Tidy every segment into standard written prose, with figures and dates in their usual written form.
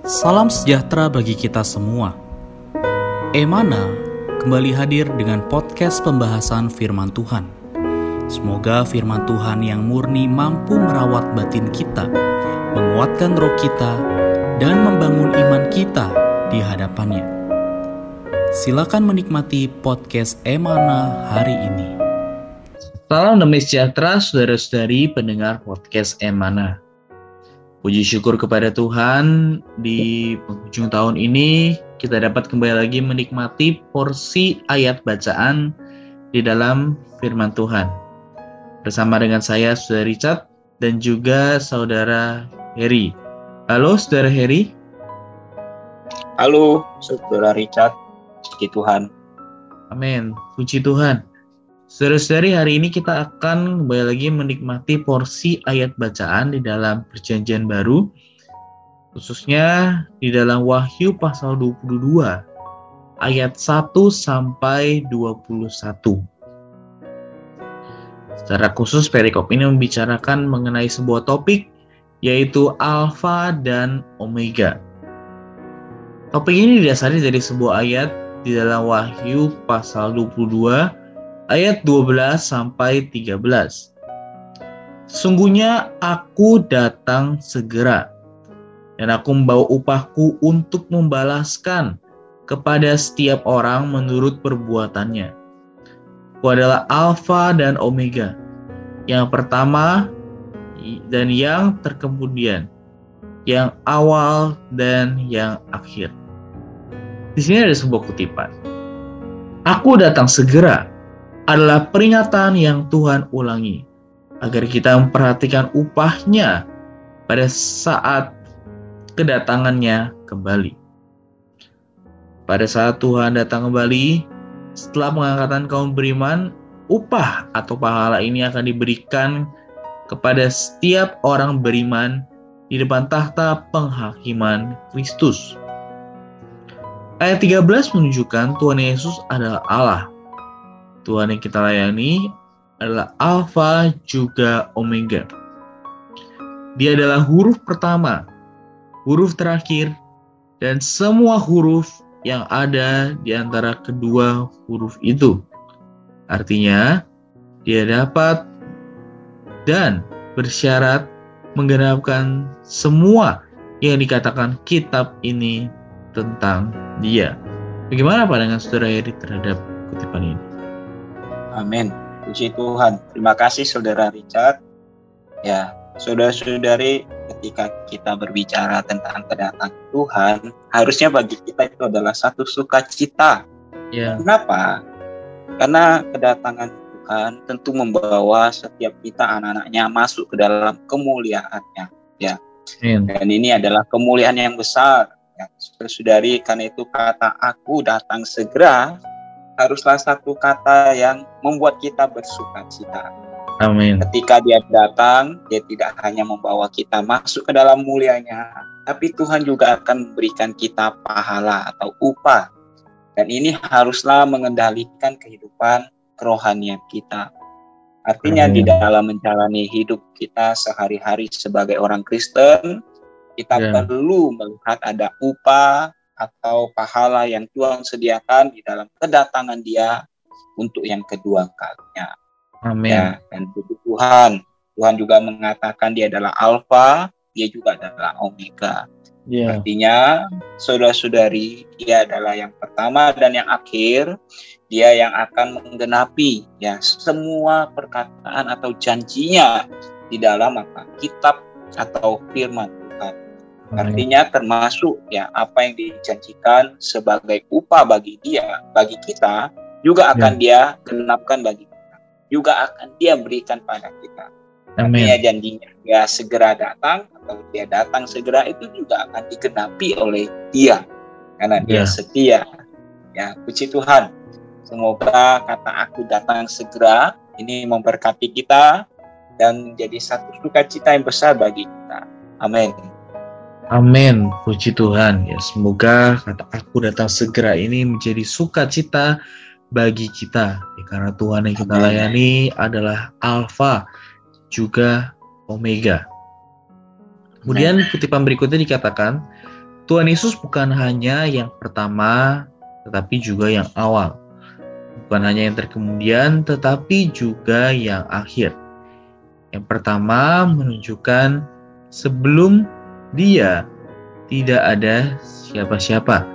Salam sejahtera bagi kita semua. Emana kembali hadir dengan podcast pembahasan firman Tuhan. Semoga firman Tuhan yang murni mampu merawat batin kita, menguatkan roh kita, dan membangun iman kita di hadapannya. Silakan menikmati podcast Emana hari ini. Salam damai sejahtera saudara-saudari pendengar podcast Emana. Puji syukur kepada Tuhan, di penghujung tahun ini kita dapat kembali lagi menikmati porsi ayat bacaan di dalam firman Tuhan. Bersama dengan saya, Saudara Richard, dan juga Saudara Heri. Halo, Saudara Heri. Halo, Saudara Richard. Puji Tuhan. Amin. Puji Tuhan. Saudara-saudari, hari ini kita akan kembali lagi menikmati porsi ayat bacaan di dalam Perjanjian Baru, khususnya di dalam Wahyu pasal 22, ayat 1 sampai 21. Secara khusus, perikop ini membicarakan mengenai sebuah topik, yaitu Alfa dan Omega. Topik ini didasari dari sebuah ayat di dalam Wahyu pasal 22, ayat 12 sampai 13. Sesungguhnya aku datang segera, dan aku membawa upahku untuk membalaskan kepada setiap orang menurut perbuatannya. Aku adalah Alfa dan Omega, yang pertama dan yang terkemudian, yang awal dan yang akhir. Di sini ada sebuah kutipan. Aku datang segera adalah peringatan yang Tuhan ulangi agar kita memperhatikan upahnya pada saat kedatangannya kembali. Pada saat Tuhan datang kembali, setelah pengangkatan kaum beriman, upah atau pahala ini akan diberikan kepada setiap orang beriman di depan tahta penghakiman Kristus. Ayat 13 menunjukkan Tuhan Yesus adalah Allah. Tuhan yang kita layani adalah Alfa juga Omega. Dia adalah huruf pertama, huruf terakhir, dan semua huruf yang ada di antara kedua huruf itu. Artinya, dia dapat dan bersyarat menggenapkan semua yang dikatakan kitab ini tentang dia. Bagaimana pandangan saudara Heri terhadap kutipan ini? Amin. Puji Tuhan. Terima kasih Saudara Richard. Ya, saudara-saudari, ketika kita berbicara tentang kedatangan Tuhan, harusnya bagi kita itu adalah satu sukacita. Ya. Kenapa? Karena kedatangan Tuhan tentu membawa setiap kita anak-anaknya masuk ke dalam kemuliaannya. Ya. Dan ini adalah kemuliaan yang besar. Ya, saudara-saudari, karena itu kata aku datang segera haruslah satu kata yang membuat kita bersukacita. Amin. Ketika dia datang, dia tidak hanya membawa kita masuk ke dalam mulianya, tapi Tuhan juga akan memberikan kita pahala atau upah. Dan ini haruslah mengendalikan kehidupan kerohanian kita. Artinya di dalam menjalani hidup kita sehari-hari sebagai orang Kristen, kita perlu melihat ada upah atau pahala yang Tuhan sediakan di dalam kedatangan dia untuk yang kedua kalinya. Amin. Ya, dan puji Tuhan, Tuhan juga mengatakan dia adalah Alfa, dia juga adalah Omega. Artinya, saudara-saudari, dia adalah yang pertama dan yang akhir, dia yang akan menggenapi ya semua perkataan atau janjinya di dalam kitab atau firman Tuhan. Artinya termasuk ya apa yang dijanjikan sebagai upah bagi dia, bagi kita, juga akan dia genapkan bagi kita. Juga akan dia berikan pada kita. Artinya janjinya dia segera datang atau dia datang segera itu juga akan digenapi oleh dia. Karena dia setia. Ya, puji Tuhan. Semoga kata aku datang segera ini memberkati kita dan menjadi satu sukacita yang besar bagi kita. Amin. Amin, puji Tuhan. Ya, semoga kata aku datang segera ini menjadi sukacita bagi kita. Ya, karena Tuhan yang kita layani adalah Alfa juga Omega. Kemudian kutipan berikutnya dikatakan, Tuhan Yesus bukan hanya yang pertama, tetapi juga yang awal. Bukan hanya yang terkemudian, tetapi juga yang akhir. Yang pertama menunjukkan sebelum Dia tidak ada siapa-siapa.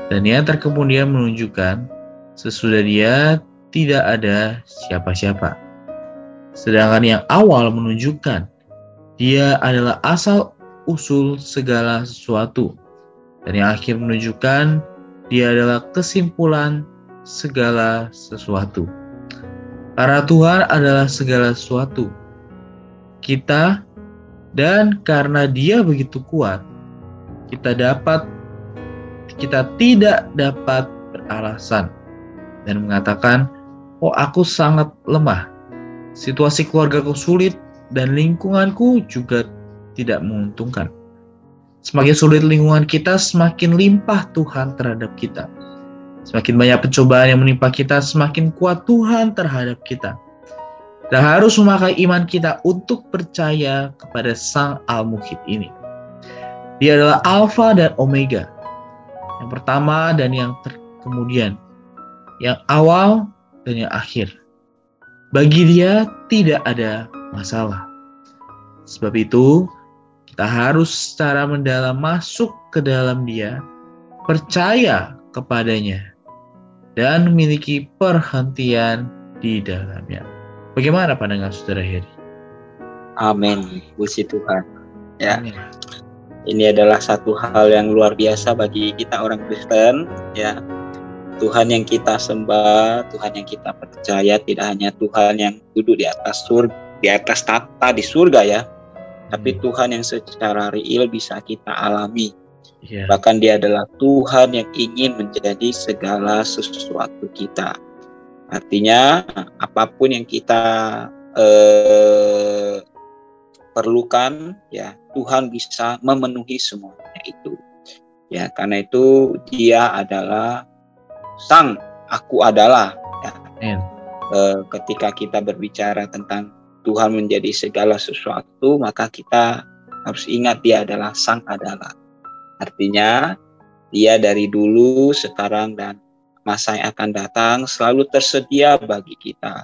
Dan yang terkemudian menunjukkan sesudah Dia tidak ada siapa-siapa. Sedangkan yang awal menunjukkan Dia adalah asal-usul segala sesuatu. Dan yang akhir menunjukkan Dia adalah kesimpulan segala sesuatu. Karena Tuhan adalah segala sesuatu kita, dan karena Dia begitu kuat, kita tidak dapat beralasan dan mengatakan, oh aku sangat lemah, situasi keluargaku sulit, dan lingkunganku juga tidak menguntungkan. Semakin sulit lingkungan kita, semakin limpah Tuhan terhadap kita. Semakin banyak pencobaan yang menimpa kita, semakin kuat Tuhan terhadap kita. Dan harus memakai iman kita untuk percaya kepada Sang Al-Muhid ini. Dia adalah Alfa dan Omega, yang pertama dan yang kemudian, yang awal dan yang akhir. Bagi Dia tidak ada masalah. Sebab itu, kita harus secara mendalam masuk ke dalam Dia, percaya kepadanya, dan memiliki perhentian di dalamnya. Bagaimana pandangan Saudara Heri? Amin, puji Tuhan. Ya, Amin. Ini adalah satu hal yang luar biasa bagi kita orang Kristen. Ya, Tuhan yang kita sembah, Tuhan yang kita percaya tidak hanya Tuhan yang duduk di atas tahta di surga ya, tapi Tuhan yang secara real bisa kita alami. Bahkan Dia adalah Tuhan yang ingin menjadi segala sesuatu kita. Artinya apapun yang kita perlukan, ya Tuhan bisa memenuhi semuanya itu. Ya, karena itu Dia adalah Sang Aku Adalah. Ya. Ketika kita berbicara tentang Tuhan menjadi segala sesuatu, maka kita harus ingat Dia adalah Sang Adalah. Artinya Dia dari dulu, sekarang, dan masa yang akan datang selalu tersedia bagi kita.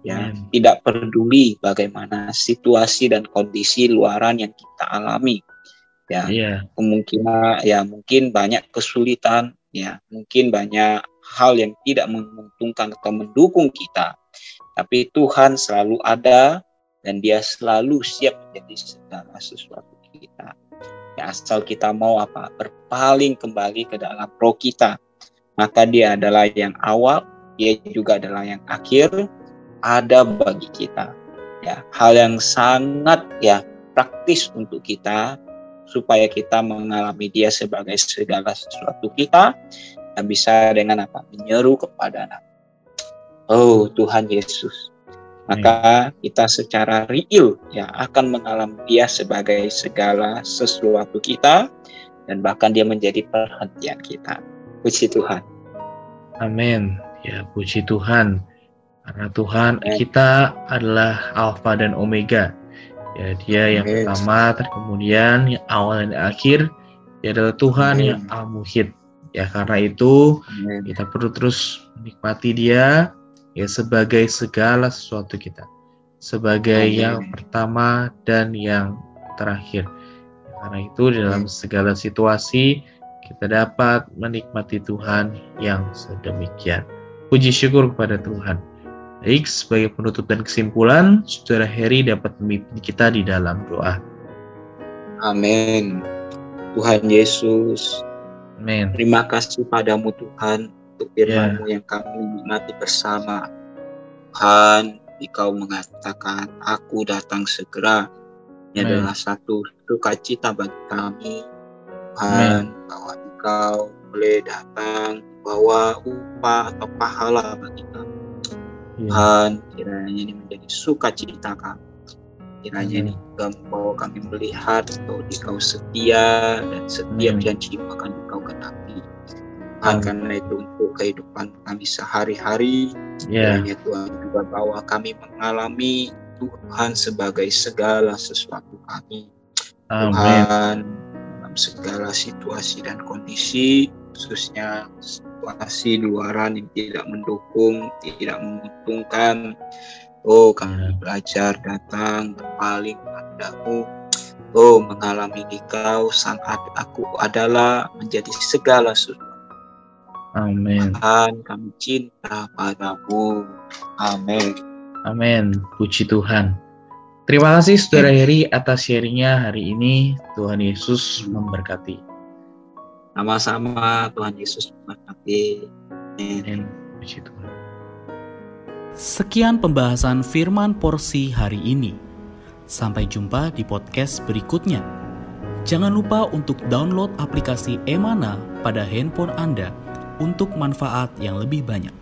Ya, tidak peduli bagaimana situasi dan kondisi luaran yang kita alami. Ya, kemungkinan ya mungkin banyak kesulitan, ya mungkin banyak hal yang tidak menguntungkan atau mendukung kita. Tapi Tuhan selalu ada dan Dia selalu siap menjadi segala sesuatu kita. Ya, asal kita mau berpaling kembali ke dalam roh kita, maka Dia adalah yang awal, Dia juga adalah yang akhir, ada bagi kita. Ya, hal yang sangat praktis untuk kita supaya kita mengalami Dia sebagai segala sesuatu kita. Dan bisa dengan menyeru kepada nama, oh Tuhan Yesus. Maka kita secara real akan mengalami Dia sebagai segala sesuatu kita, dan bahkan Dia menjadi perhentian kita. Puji Tuhan. Amin. Ya, puji Tuhan. Karena Tuhan kita adalah Alfa dan Omega. Ya, Dia yang pertama, kemudian yang awal dan akhir. Dia adalah Tuhan yang Al-Muhid. Ya, karena itu kita perlu terus menikmati Dia sebagai segala sesuatu kita, sebagai yang pertama dan yang terakhir. Karena itu dalam segala situasi kita dapat menikmati Tuhan yang sedemikian. Puji syukur kepada Tuhan. Baik, sebagai penutup dan kesimpulan, Saudara Heri dapat memimpin kita di dalam doa. Amin. Tuhan Yesus, amin. Terima kasih padamu Tuhan untuk firman-Mu yang kami nikmati bersama. Tuhan, Engkau mengatakan, aku datang segera. Ini adalah satu sukacita bagi kami. Tuhan, bahwa Engkau boleh datang, bawa upah atau pahala bagi kami. Tuhan, kiranya ini menjadi sukacita kami. Kiranya ini juga membawa kami melihat bahwa Engkau setia dan setiap janji akan Engkau genapi. Tuhan, karena itu untuk kehidupan kami sehari-hari, kiranya Tuhan juga bawa kami mengalami Tuhan sebagai segala sesuatu kami. Tuhan, dalam segala situasi dan kondisi, khususnya situasi luaran yang tidak mendukung, tidak menguntungkan. Kami belajar datang berpaling padamu. Mengalami Dikau, sang aku adalah menjadi segala sesuatu. Amin. Tuhan, kami cinta padamu. Amin. Amin. Puji Tuhan. Terima kasih Saudara Heri atas sharingnya hari ini. Tuhan Yesus memberkati. Sama-sama, Tuhan Yesus memberkati. Amin. Puji Tuhan. Sekian pembahasan firman porsi hari ini. Sampai jumpa di podcast berikutnya. Jangan lupa untuk download aplikasi Emana pada handphone Anda untuk manfaat yang lebih banyak.